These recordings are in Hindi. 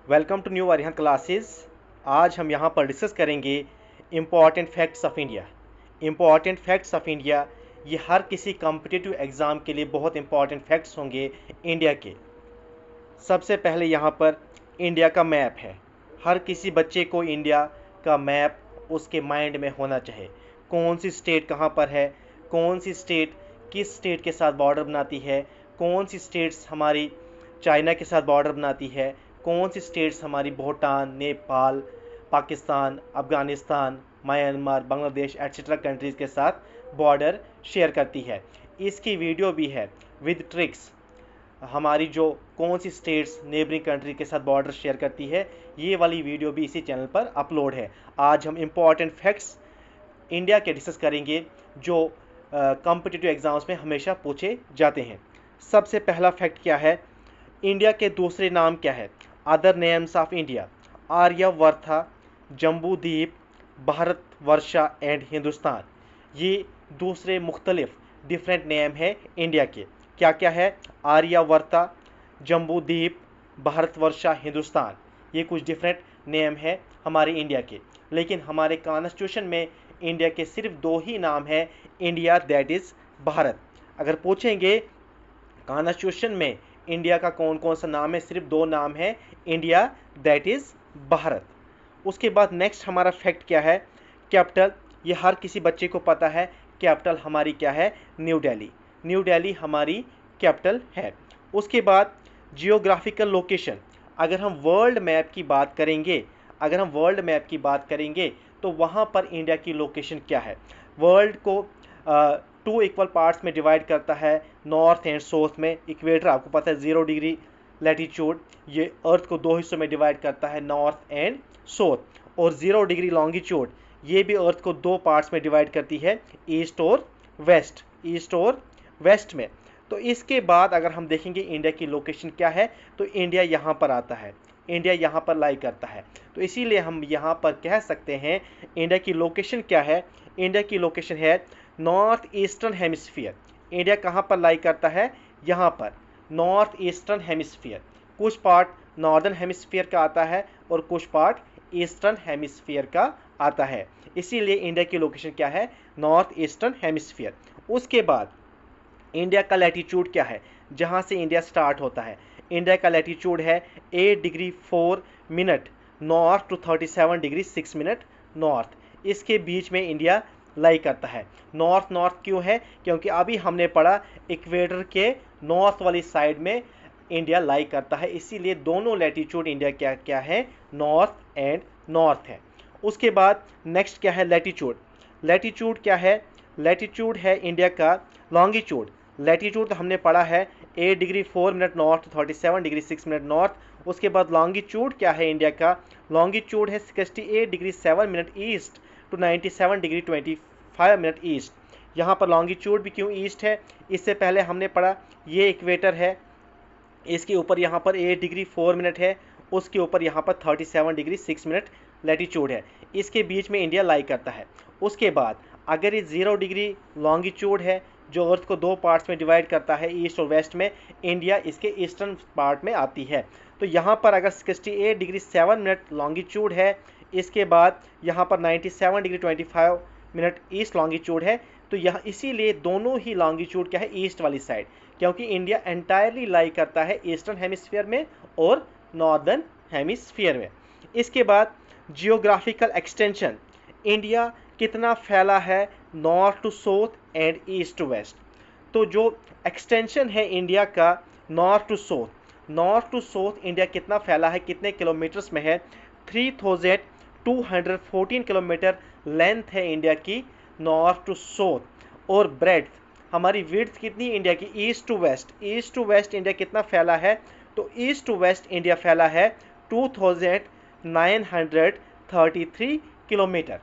Welcome to new Arihant classes. आज हम यहाँ पर डिस्कस करेंगे important facts of India. Important facts of India ये हर किसी कॉम्पिटिटिव एग्ज़ाम के लिए बहुत इंपॉर्टेंट फैक्ट्स होंगे इंडिया के। सबसे पहले यहाँ पर इंडिया का मैप है। हर किसी बच्चे को इंडिया का मैप उसके माइंड में होना चाहिए। कौन सी स्टेट कहाँ पर है, कौन सी स्टेट किस स्टेट के साथ बॉर्डर बनाती है, कौन सी स्टेट्स हमारी चाइना के साथ बॉर्डर बनाती है, कौन सी स्टेट्स हमारी Bhutan, Nepal, Pakistan, Afghanistan, Myanmar, Bangladesh etcetera countries के साथ बॉर्डर शेयर करती है। इसकी वीडियो भी है विद ट्रिक्स। हमारी जो कौन सी स्टेट्स नेबरिंग कंट्री के साथ बॉर्डर शेयर करती है, ये वाली वीडियो भी इसी चैनल पर अपलोड है। आज हम इम्पॉर्टेंट फैक्ट्स इंडिया के डिस्कस करेंगे जो कॉम्पिटिटिव एग्ज़ाम्स में हमेशा पूछे जाते हैं। सबसे पहला फैक्ट क्या है, इंडिया के दूसरे नाम क्या है? Other names of India: Aryavarta, Jambudvipa, Bharatvarsha and Hindustan. ये दूसरे मुख्तलिफ डिफरेंट नेम है इंडिया के। क्या क्या है? आर्यवर्ता, जम्बूद्वीप, भारतवर्षा, हिंदुस्तान। ये कुछ डिफरेंट नेम है हमारे इंडिया के। लेकिन हमारे कॉन्स्टिट्यूशन में इंडिया के सिर्फ दो ही नाम है, इंडिया दैट इज़ भारत। अगर पूछेंगे कॉन्स्टिट्यूशन में इंडिया का कौन कौन सा नाम है, सिर्फ दो नाम है, इंडिया दैट इज़ भारत। उसके बाद नेक्स्ट हमारा फैक्ट क्या है? कैपिटल। ये हर किसी बच्चे को पता है, कैपिटल हमारी क्या है? न्यू दिल्ली। न्यू दिल्ली हमारी कैपिटल है। उसके बाद जियोग्राफिकल लोकेशन। अगर हम वर्ल्ड मैप की बात करेंगे तो वहाँ पर इंडिया की लोकेशन क्या है? वर्ल्ड को टू इक्वल पार्ट्स में डिवाइड करता है, नॉर्थ एंड साउथ में। इक्वेटर आपको पता है 0 डिग्री लैटीट्यूड, ये अर्थ को दो हिस्सों में डिवाइड करता है, नॉर्थ एंड साउथ। और 0 डिग्री लॉन्गिट्यूड, ये भी अर्थ को दो पार्ट्स में डिवाइड करती है, ईस्ट और वेस्ट में। तो इसके बाद अगर हम देखेंगे इंडिया की लोकेशन क्या है, तो इंडिया यहाँ पर आता है, इंडिया यहाँ पर लाई करता है। तो इसीलिए हम यहाँ पर कह सकते हैं इंडिया की लोकेशन क्या है? इंडिया की लोकेशन है नॉर्थ ईस्टर्न हेमिस्फीयर। इंडिया कहाँ पर लाई करता है? यहाँ पर, नॉर्थ ईस्टर्न हेमिस्फीयर। कुछ पार्ट नॉर्दर्न हेमिस्फीयर का आता है और कुछ पार्ट ईस्टर्न हेमिस्फीयर का आता है। इसीलिए इंडिया की लोकेशन क्या है? North eastern hemisphere. उसके बाद इंडिया का लैटीट्यूड क्या है, जहाँ से इंडिया स्टार्ट होता है? इंडिया का लैटीट्यूड है 8 degree 4 minute north to 37 degree 6 minute north. इसके बीच में इंडिया लाई करता है। नॉर्थ क्यों है? क्योंकि अभी हमने पढ़ा इक्वेटर के नॉर्थ वाली साइड में इंडिया लाई करता है, इसीलिए दोनों लैटीट्यूड इंडिया क्या है? नॉर्थ एंड नॉर्थ है। उसके बाद नेक्स्ट क्या है? लैटीट्यूड क्या है? लैटीट्यूड है इंडिया का लॉन्गिट्यूड। लैटीट्यूड तो हमने पढ़ा है 8 degree 4 minute north to 37 degree 6 minute north. उसके बाद लॉन्गिट्यूड क्या है इंडिया का? लॉन्गिट्यूड है 68 degree 7 minute east to 97 degree 25 minute east. यहाँ पर लॉन्गिट्यूड भी क्यों ईस्ट है? इससे पहले हमने पढ़ा ये इक्वेटर है, इसके ऊपर यहाँ पर 8 डिग्री 4 मिनट है, उसके ऊपर यहाँ पर 37 डिग्री 6 मिनट लैटीट्यूड है, इसके बीच में इंडिया लाई करता है। उसके बाद अगर ये 0 डिग्री लॉन्गिट्यूड है जो अर्थ को दो पार्ट्स में डिवाइड करता है, ईस्ट और वेस्ट में, इंडिया इसके ईस्टर्न पार्ट में आती है। तो यहाँ पर अगर 68 डिग्री 7 मिनट लॉन्गिट्यूड है, इसके बाद यहाँ पर 97 डिग्री 25 मिनट ईस्ट लॉन्गिट्यूड है, तो यह इसीलिए दोनों ही लॉन्गिट्यूड क्या है? ईस्ट वाली साइड, क्योंकि इंडिया एंटायरली लाई करता है ईस्टर्न हेमिस्फीयर में और नॉर्दर्न हेमिस्फीयर में। इसके बाद जियोग्राफिकल एक्सटेंशन, इंडिया कितना फैला है north to south and east to west. तो जो एक्सटेंशन है इंडिया का नॉर्थ टू साउथ इंडिया कितना फैला है, कितने किलोमीटर्स में है? 3214 किलोमीटर लेंथ है इंडिया की नॉर्थ टू साउथ। और ब्रेड्थ, हमारी विड्थ कितनी इंडिया की? ईस्ट टू वेस्ट इंडिया कितना फैला है? तो ईस्ट टू वेस्ट इंडिया फैला है 2933 किलोमीटर।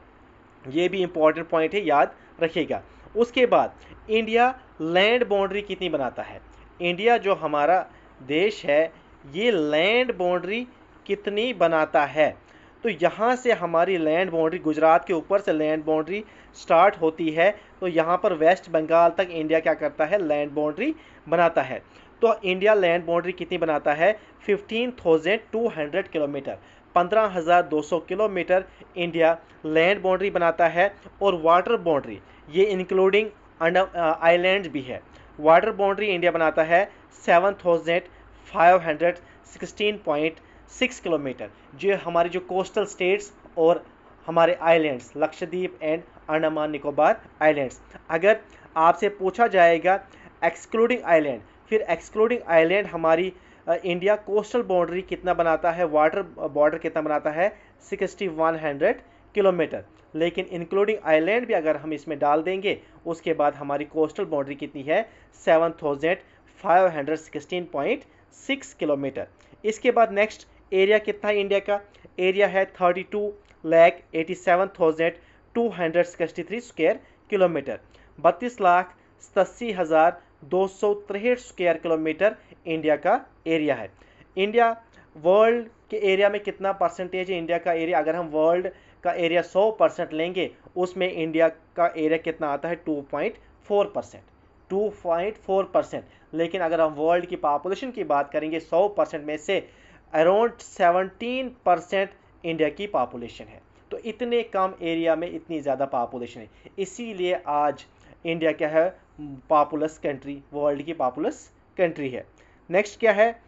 ये भी इंपॉर्टेंट पॉइंट है, याद रखिएगा। उसके बाद इंडिया लैंड बाउंड्री कितनी बनाता है? इंडिया जो हमारा देश है ये लैंड बाउंड्री कितनी बनाता है? तो यहाँ से हमारी लैंड बाउंड्री, गुजरात के ऊपर से लैंड बाउंड्री स्टार्ट होती है, तो यहाँ पर वेस्ट बंगाल तक इंडिया क्या करता है? लैंड बाउंड्री बनाता है। तो इंडिया लैंड बाउंड्री कितनी बनाता है? 15,200 kilometre, 15,200 kilometre India land boundary बनाता है। और वाटर बाउंड्री, ये इंक्लूडिंग आइलैंड भी है, वाटर बाउंड्री इंडिया बनाता है 7,516.6 किलोमीटर, जो हमारी जो कोस्टल स्टेट्स और हमारे islands Lakshadweep and Andaman Nicobar islands. अगर आपसे पूछा जाएगा एक्सक्लूडिंग आइलैंड, फिर एक्सक्लूडिंग आइलैंड हमारी इंडिया कोस्टल बाउंड्री कितना बनाता है, वाटर बॉर्डर कितना बनाता है? 6,100 किलोमीटर। लेकिन इंक्लूडिंग आइलैंड भी अगर हम इसमें डाल देंगे, उसके बाद हमारी कोस्टल बाउंड्री कितनी है? 7,516.6 किलोमीटर। इसके बाद नेक्स्ट एरिया कितना है इंडिया का? एरिया है 32,87,263 square kilometre, 32,87,263 square kilometre India का एरिया है। इंडिया वर्ल्ड के एरिया में कितना परसेंटेज है इंडिया का एरिया? अगर हम वर्ल्ड का एरिया 100% लेंगे, उसमें इंडिया का एरिया कितना आता है? 2.4%, 2.4%। लेकिन अगर हम वर्ल्ड की पॉपुलेशन की बात करेंगे, 100% में से अराउंड 17% इंडिया की पॉपुलेशन है। तो इतने कम एरिया में इतनी ज़्यादा पॉपुलेशन है, इसीलिए आज इंडिया क्या है? पॉपुलस कंट्री, वर्ल्ड की पॉपुलस कंट्री है। नेक्स्ट क्या है?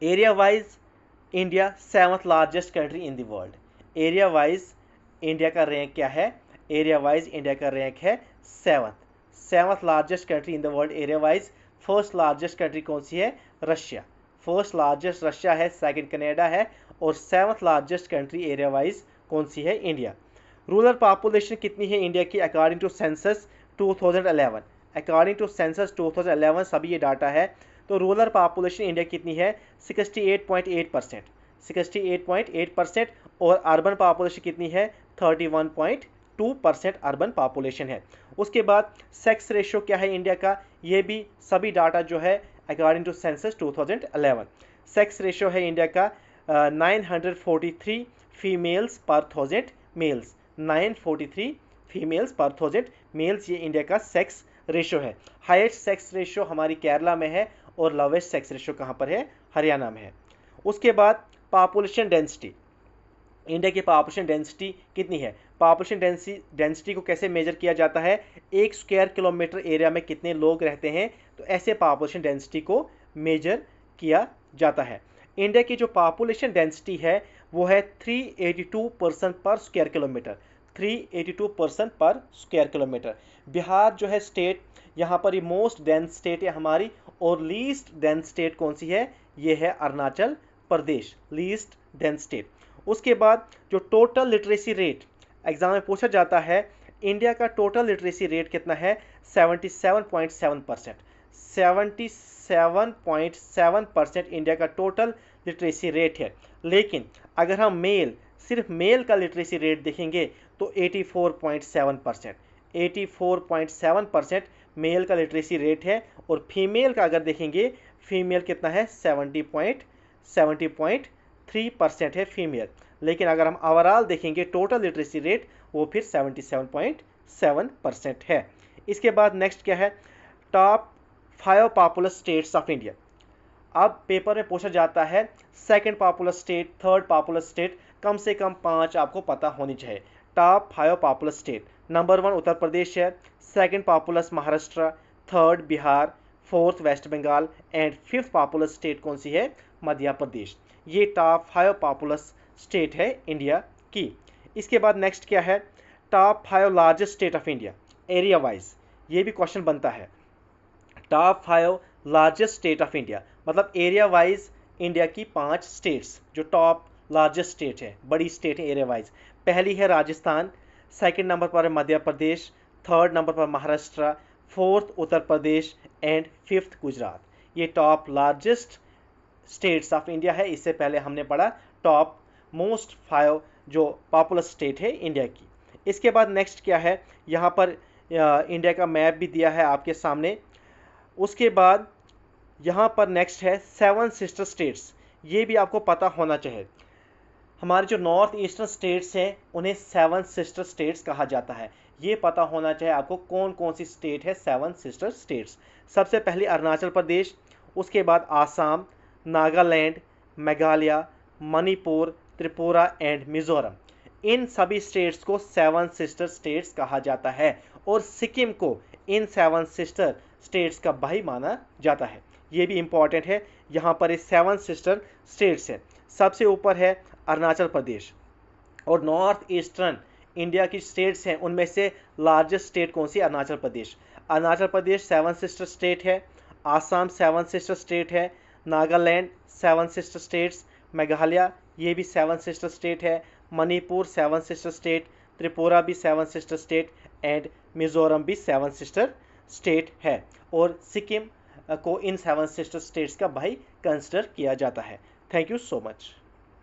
Area wise India 7th largest country in the world. Area wise India का रैंक क्या है? एरिया वाइज इंडिया का रैंक है 7th largest country in the world area wise. First largest country कौन सी है? रशिया। फर्स्ट लार्जेस्ट रशिया है, सेकंड कनाडा है, और 7th largest country area wise कौन सी है? इंडिया। रूरल पॉपुलेशन कितनी है इंडिया की according to census 2011? According to census 2011 सभी ये डाटा है। तो रूरल पॉपुलेशन इंडिया कितनी है? 68.8%, 68.8%। और अर्बन पॉपुलेशन कितनी है? 31.2% अर्बन पॉपुलेशन है। उसके बाद सेक्स रेशियो क्या है इंडिया का? ये भी सभी डाटा जो है according to census 2011। Sex ratio है इंडिया का 943 फीमेल्स पर 1000 मेल्स, 943 फीमेल्स पर 1000 मेल्स, ये इंडिया का सेक्स रेशियो है। हाईएस्ट सेक्स रेशियो हमारी केरला में है और लोवेस्ट सेक्स रेशियो कहाँ पर है? हरियाणा में है। उसके बाद पॉपुलेशन डेंसिटी, इंडिया की पॉपुलेशन डेंसिटी कितनी है? पॉपुलेशन डेंसिटी को कैसे मेजर किया जाता है? 1 स्क्वायर किलोमीटर एरिया में कितने लोग रहते हैं, तो ऐसे पॉपुलेशन डेंसिटी को मेजर किया जाता है। इंडिया की जो पॉपुलेशन डेंसिटी है वो है 382 पर्सन पर स्क्वायर किलोमीटर, 382 पर्सन पर स्क्वायर किलोमीटर। बिहार जो है स्टेट, यहाँ पर ये मोस्ट डेंस स्टेट है हमारी, और लीस्ट डेंस स्टेट कौन सी है? ये है Arunachal Pradesh, least dense state. उसके बाद जो टोटल लिटरेसी रेट एग्जाम में पूछा जाता है, इंडिया का टोटल लिटरेसी रेट कितना है? 77.7%, 77.7% इंडिया का टोटल लिटरेसी रेट है। लेकिन अगर हम सिर्फ मेल का लिटरेसी रेट देखेंगे तो 84.7%, 84.7% मेल का लिटरेसी रेट है। और फीमेल का अगर देखेंगे, फीमेल कितना है? 70.3% है फीमेल। लेकिन अगर हम ओवरऑल देखेंगे टोटल लिटरेसी रेट, वो फिर 77.7% है। इसके बाद नेक्स्ट क्या है? Top 5 populous states of India. अब पेपर में पूछा जाता है second populous state, third populous state, कम से कम 5 आपको पता होनी चाहिए। Top 5 populous state, number 1 Uttar Pradesh है, second populous Maharashtra, third Bihar, fourth West Bengal and fifth populous state कौन सी है? मध्य प्रदेश। ये टॉप 5 पॉपुलस स्टेट है इंडिया की। इसके बाद नेक्स्ट क्या है? Top 5 largest state of India area wise. ये भी क्वेश्चन बनता है, top 5 largest state of India, मतलब एरिया वाइज इंडिया की 5 स्टेट्स जो टॉप लार्जेस्ट स्टेट है, बड़ी स्टेट है एरिया वाइज। पहली है राजस्थान, सेकंड नंबर पर है मध्य प्रदेश, थर्ड नंबर पर Maharashtra, fourth Uttar Pradesh and fifth Gujarat. ये top largest states of India है। इससे पहले हमने पढ़ा टॉप मोस्ट 5 जो पॉपुलस स्टेट है इंडिया की। इसके बाद नेक्स्ट क्या है? यहाँ पर इंडिया का मैप भी दिया है आपके सामने। उसके बाद यहाँ पर नेक्स्ट है 7 सिस्टर स्टेट्स। ये भी आपको पता होना चाहिए। हमारे जो नॉर्थ ईस्टर्न स्टेट्स हैं उन्हें 7 सिस्टर स्टेट्स कहा जाता है। ये पता होना चाहिए आपको कौन कौन सी स्टेट है 7 सिस्टर स्टेट्स। सबसे पहले अरुणाचल प्रदेश, उसके बाद आसाम, नागालैंड, मेघालय, मणिपुर, त्रिपुरा एंड मिजोरम, इन सभी स्टेट्स को 7 सिस्टर स्टेट्स कहा जाता है और सिक्किम को इन 7 सिस्टर स्टेट्स का भाई माना जाता है। ये भी इंपॉर्टेंट है, यहाँ पर इस 7 सिस्टर स्टेट्स है। सबसे ऊपर है अरुणाचल प्रदेश, और नॉर्थ ईस्टर्न इंडिया की स्टेट्स हैं उनमें से लार्जेस्ट स्टेट कौन सी? अरुणाचल प्रदेश। अरुणाचल प्रदेश 7 सिस्टर स्टेट है, आसाम 7 सिस्टर स्टेट है, नागालैंड 7 सिस्टर स्टेट्स, मेघालय ये भी 7 सिस्टर स्टेट है, मणिपुर 7 सिस्टर स्टेट, त्रिपुरा भी 7 सिस्टर स्टेट एंड मिजोरम भी 7 सिस्टर स्टेट है, और सिक्किम को इन 7 सिस्टर स्टेट्स का भाई कंसिडर किया जाता है। Thank you so much.